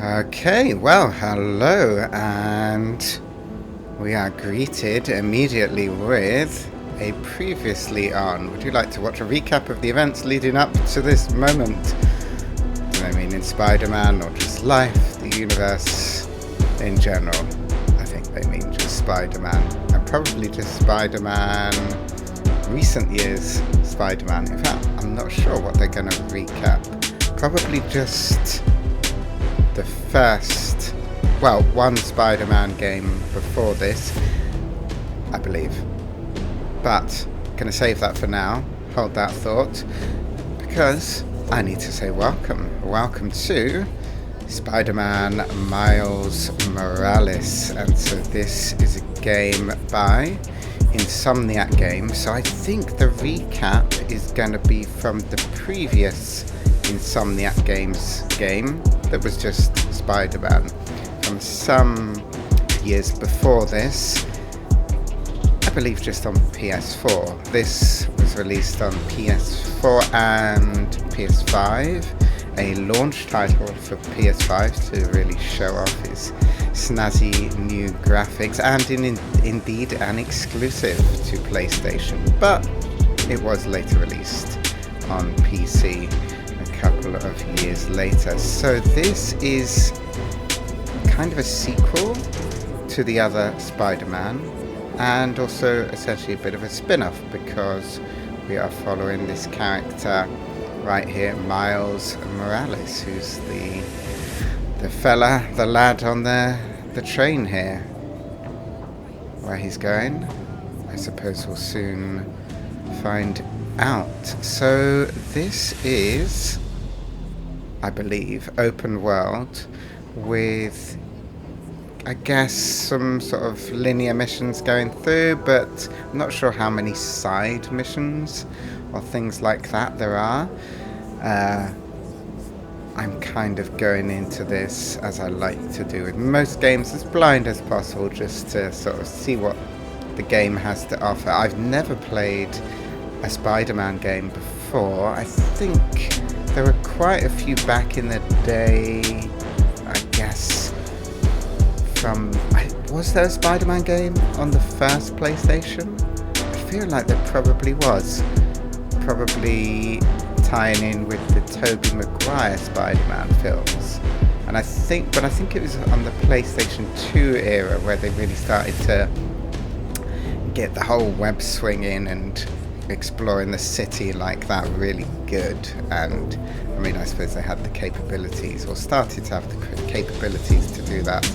Okay, well, hello, and we are greeted immediately with a previously on. Would you like to watch a recap of the events leading up to this moment? Do they mean in Spider-Man or just life, the universe in general? I think they mean just Spider-Man, and probably just Spider-Man, recent years Spider-Man. In fact, I'm not sure what they're going to recap. Probably just the first, one Spider-Man game before this, I believe. But gonna save that for now. Hold that thought, because I need to say welcome to Spider-Man Miles Morales. And so this is a game by Insomniac Games. So I think the recap is gonna be from the previous Insomniac Games game that was just Spider-Man from some years before this, I believe just on PS4. This was released on PS4 and PS5, a launch title for PS5 to really show off its snazzy new graphics, and indeed an exclusive to PlayStation, but it was later released on PC couple of years later. So this is kind of a sequel to the other Spider-Man, and also essentially a bit of a spin-off, because we are following this character right here, Miles Morales, who's the lad on the train here. Where he's going, I suppose we'll soon find out. So this is, I believe, open world with, I guess, some sort of linear missions going through, but I'm not sure how many side missions or things like that there are. I'm kind of going into this, as I like to do with most games, as blind as possible, just to sort of see what the game has to offer. I've never played a Spider-Man game before. I think there were quite a few back in the day, I guess, was there a Spider-Man game on the first PlayStation? I feel like there probably was. Probably tying in with the Tobey Maguire Spider-Man films. And I think it was on the PlayStation 2 era where they really started to get the whole web swinging and exploring the city like that really good. And I mean, I suppose they had the capabilities, or started to have the capabilities to do that,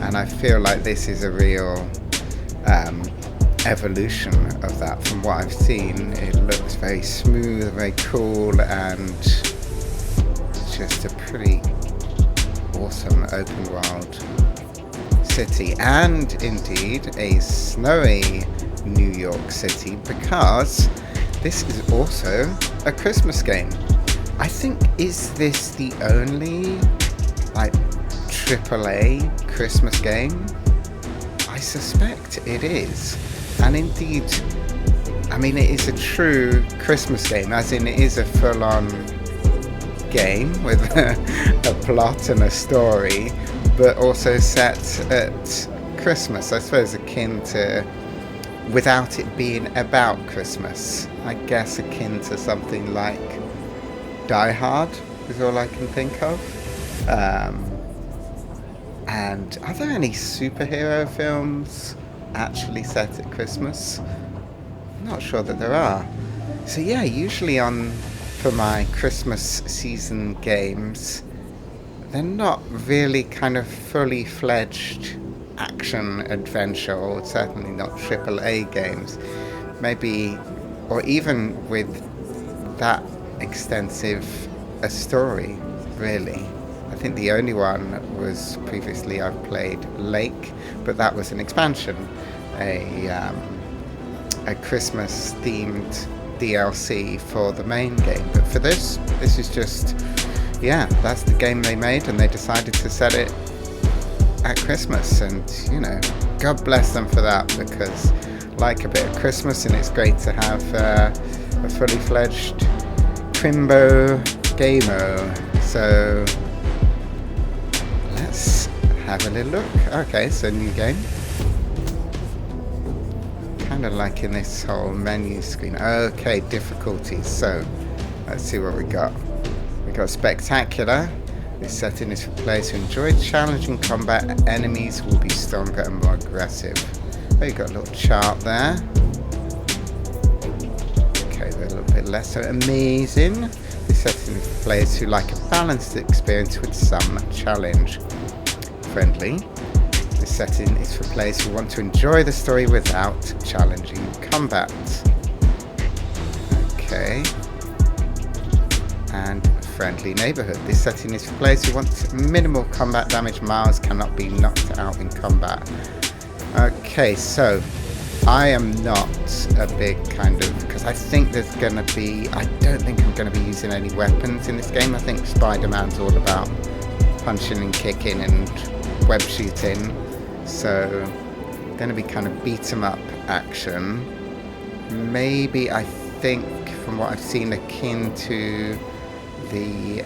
and I feel like this is a real evolution of that. From what I've seen, it looks very smooth, very cool, and just a pretty awesome open world city, and indeed a snowy New York City, because this is also a Christmas game. I think, is this the only AAA Christmas game? I suspect it is. And indeed, I mean, it is a true Christmas game, as in it is a full-on game with a plot and a story, but also set at Christmas, I suppose, akin to, without it being about Christmas, I guess akin to something like Die Hard is all I can think of. And are there any superhero films actually set at Christmas? I'm not sure that there are. So yeah, usually for my Christmas season games, they're not really kind of fully fledged action adventure, or certainly not AAA games. Maybe, or even with that extensive a story, really. I think the only one was previously I've played Lake, but that was an expansion, a Christmas themed DLC for the main game. But for this is just, that's the game they made, and they decided to set it at Christmas, and God bless them for that, because like a bit of Christmas, and it's great to have a fully fledged Trimbo Gamo. So let's have a little look. Okay, so new game. Kind of liking this whole menu screen. Okay, difficulties. So let's see what we got. We got spectacular. This setting is for players who enjoy challenging combat. Enemies will be stronger and more aggressive. Oh, you got a little chart there. Okay, they're a little bit less so amazing. This setting is for players who like a balanced experience with some challenge. Friendly. This setting is for players who want to enjoy the story without challenging combat. Okay. And friendly neighbourhood. This setting is for players who want minimal combat damage. Miles cannot be knocked out in combat. Okay, so I am not a big kind of, because I think there's going to be, I don't think I'm going to be using any weapons in this game. I think Spider-Man's all about punching and kicking and web shooting. So going to be kind of beat 'em up action. Maybe, I think from what I've seen, akin to the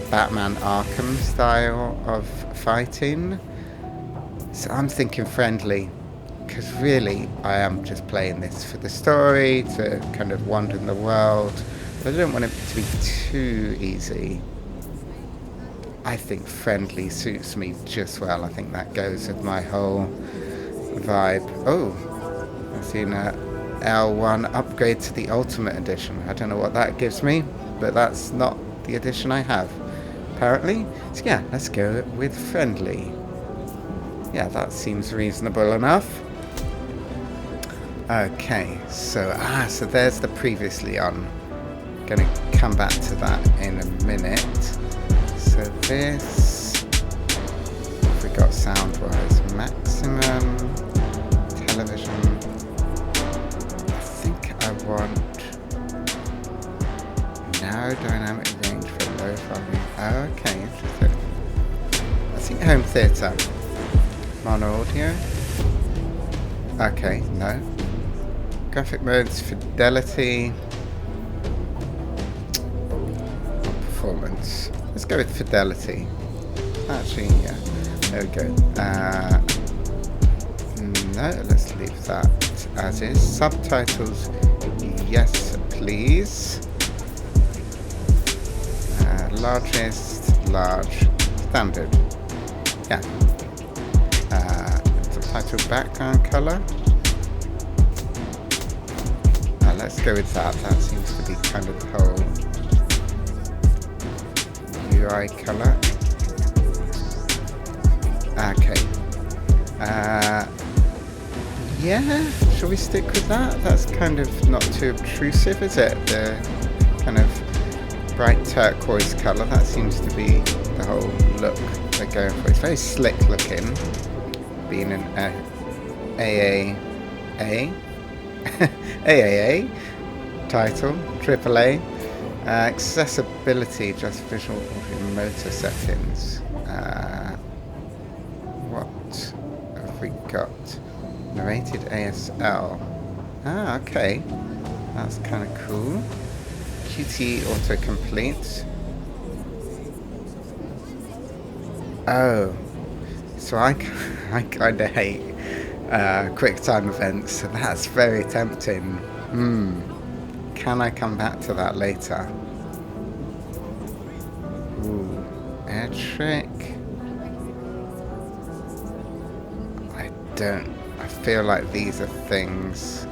Batman Arkham style of fighting. So I'm thinking friendly, because really I am just playing this for the story, to kind of wander in the world, but I don't want it to be too easy. I think friendly suits me just well. I think that goes with my whole vibe. Oh, I've seen a L1 upgrade to the Ultimate Edition. I don't know what that gives me, but that's not the edition I have, apparently. So yeah, let's go with friendly. Yeah, that seems reasonable enough. Okay, so there's the previously on. Gonna come back to that in a minute. So this, if we got sound-wise, maximum television. I think I want narrow dynamic range for low volume. Okay, interesting. I think home theatre. Mono audio. Okay, no. Graphic modes, fidelity. Performance. Let's go with fidelity. Actually, yeah. There we go. No, let's leave that as is. Subtitles, yes, please. Largest, large, standard. Yeah. Subtitle background color. Let's go with that. That seems to be kind of the whole UI color. Okay. Yeah, shall we stick with that? That's kind of not too obtrusive, is it? The kind of bright turquoise colour, that seems to be the whole look they're going for. It's very slick looking, being an AAA title, AAA. Accessibility, just visual audio motor settings. What have we got? Narrated ASL. Okay. That's kind of cool. QT autocomplete. Oh. So I kind of hate quick time events, so that's very tempting. Can I come back to that later? Ooh, air trick. I feel like these are things.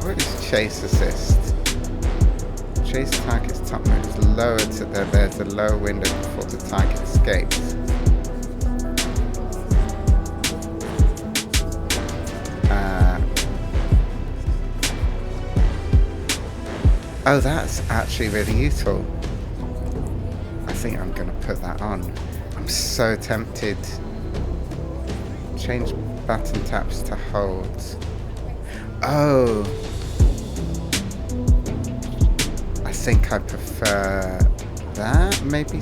What is chase assist? Chase target's top mode is lowered so that there's a low window before the target escapes. Oh, that's actually really useful. I think I'm going to put that on. I'm so tempted. Change button taps to holds. Oh. I think I prefer that. Maybe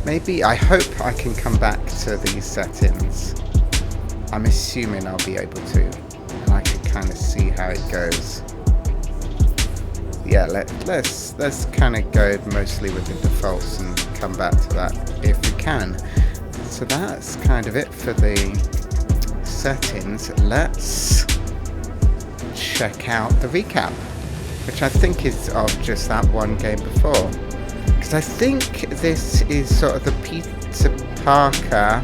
Maybe, I hope I can come back to these settings. I'm assuming I'll be able to, and I can kind of see how it goes. Yeah, let's kind of go mostly with the defaults and come back to that if we can. So that's kind of it for the settings. Let's check out the recap, which I think is of just that one game before, because I think this is sort of the Peter Parker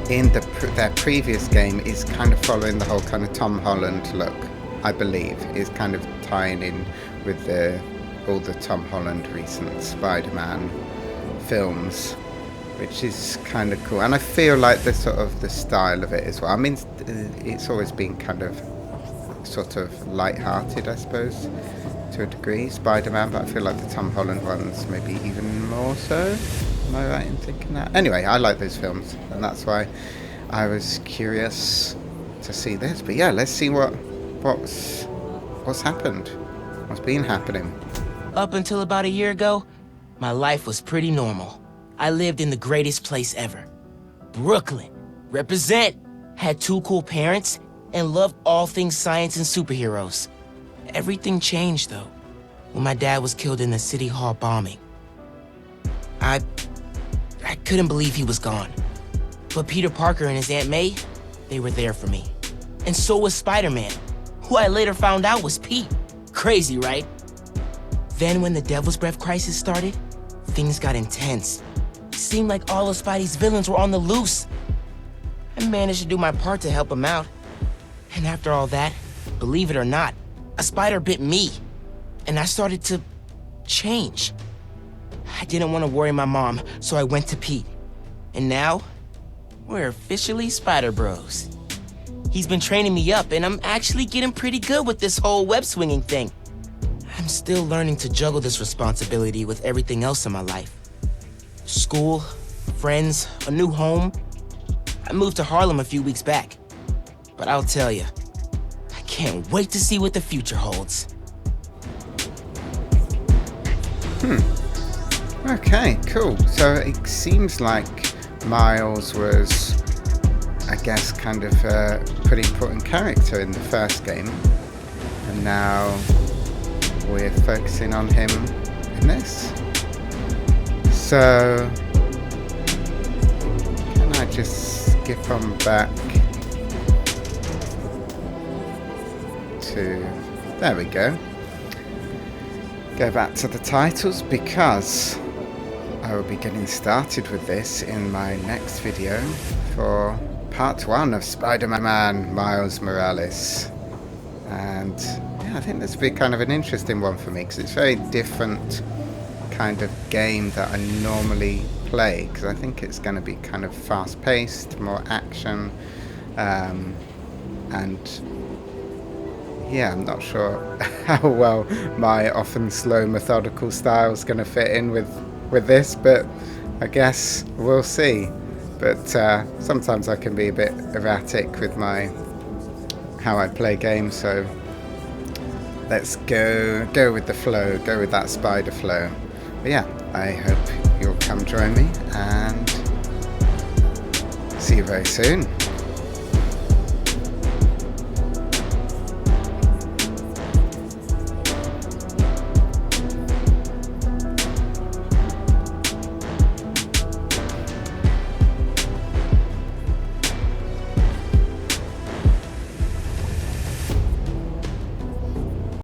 in their previous game is kind of following the whole kind of Tom Holland look. I believe is kind of tying in with all the Tom Holland recent Spider-Man films, which is kind of cool. And I feel like the sort of the style of it as well. I mean, it's always been kind of sort of light-hearted, I suppose, to a degree, Spider-Man, but I feel like the Tom Holland ones maybe even more so. Am I right in thinking that? Anyway, I like those films, and that's why I was curious to see this. But yeah, let's see what's happened, what's been happening. Up until about a year ago, my life was pretty normal. I lived in the greatest place ever. Brooklyn. Represent. Had 2 cool parents and loved all things science and superheroes. Everything changed, though, when my dad was killed in the City Hall bombing. I couldn't believe he was gone. But Peter Parker and his Aunt May, they were there for me. And so was Spider-Man, who I later found out was Pete. Crazy, right? Then when the Devil's Breath crisis started, things got intense. It seemed like all of Spidey's villains were on the loose. I managed to do my part to help him out. And after all that, believe it or not, a spider bit me. And I started to change. I didn't want to worry my mom, so I went to Pete. And now, we're officially Spider Bros. He's been training me up, and I'm actually getting pretty good with this whole web-swinging thing. I'm still learning to juggle this responsibility with everything else in my life. School, friends, a new home. I moved to Harlem a few weeks back. But I'll tell you, I can't wait to see what the future holds. Okay, cool. So it seems like Miles was, I guess, kind of a pretty important character in the first game, and now we're focusing on him in this. So can I just skip on back to, there we go back to the titles, because I will be getting started with this in my next video for part 1 of Spider-Man Miles Morales. And yeah, I think this will be kind of an interesting one for me, because it's a very different kind of game that I normally play, because I think it's going to be kind of fast-paced, more action, and yeah, I'm not sure how well my often slow, methodical style is going to fit in with this, but I guess we'll see. But sometimes I can be a bit erratic with how I play games, so let's go with the flow, go with that spider flow. But yeah, I hope you'll come join me, and see you very soon.